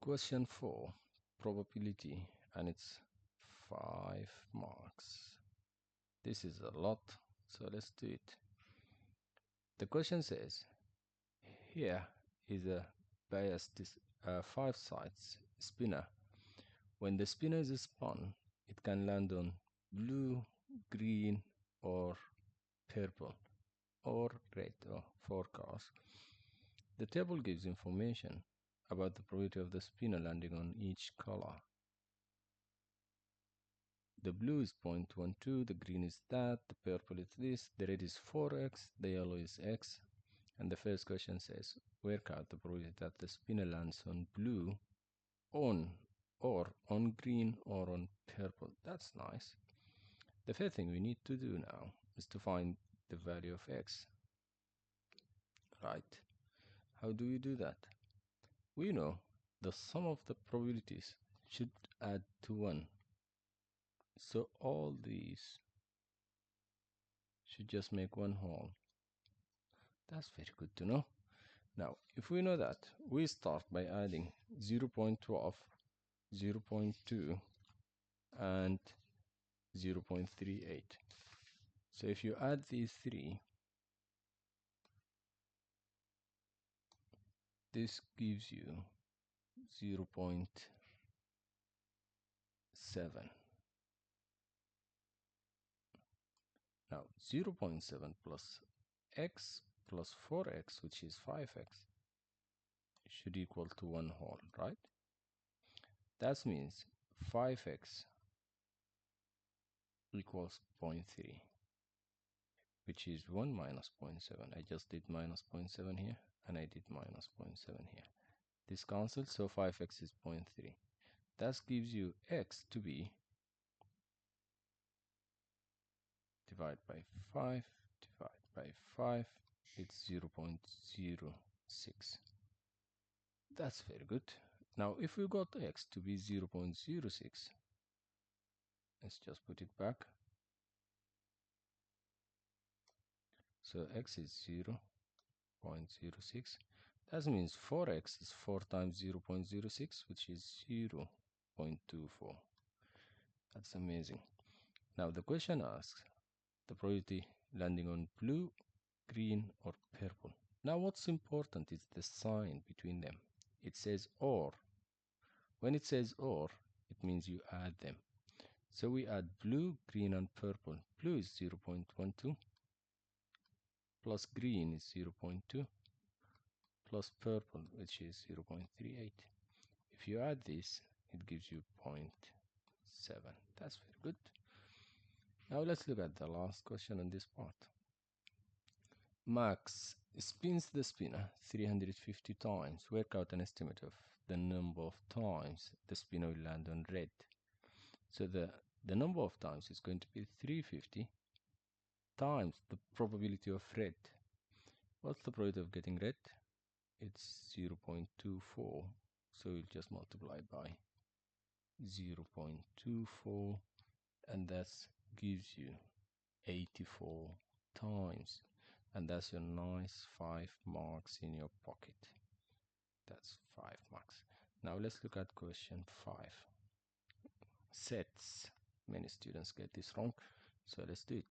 Question 4, probability, and it's 5 marks. This is a lot, so let's do it. The question says, here is a biased 5 sides spinner. When the spinner is spun, it can land on blue, green, or purple, or red, or 4 cars. The table gives information about the probability of the spinner landing on each color. The blue is 0.12, the green is that, the purple is this, the red is 4x, the yellow is x. And the first question says, work out the probability that the spinner lands on blue, on green, or on purple. That's nice. The first thing we need to do now is to find the value of x. Right? How do we do that? We know the sum of the probabilities should add to 1. So all these should just make one whole. That's very good to know. Now, if we know that, we start by adding 0.12, 0.2, and 0.38. So if you add these three, this gives you 0.7. Now 0.7 plus x plus 4x, which is 5x, should equal to 1 whole, right? That means 5x equals 0.3, which is 1 minus 0.7. I just did minus 0.7 here, and I did minus 0.7 here. This cancels, so 5x is 0.3. That gives you x to be divided by 5, divided by 5, it's 0.06. That's very good. Now, if we got x to be 0.06, let's just put it back. So x is 0.06. That means 4x is 4 times 0.06, which is 0.24. That's amazing. Now, the question asks the probability landing on blue, green, or purple. Now, what's important is the sign between them. It says or. When it says or, it means you add them. So we add blue, green, and purple. Blue is 0.12 plus green is 0.2 plus purple, which is 0.38. If you add this, it gives you 0.7. That's very good. Now let's look at the last question on this part. Max spins the spinner 350 times. Work out an estimate of the number of times the spinner will land on red. So the number of times is going to be 350 times the probability of red. What's the probability of getting red? It's 0.24. So we'll just multiply by 0.24, and that gives you 84 times. And that's your nice 5 marks in your pocket. That's 5 marks. Now let's look at question 5. Sets. Many students get this wrong, so let's do it.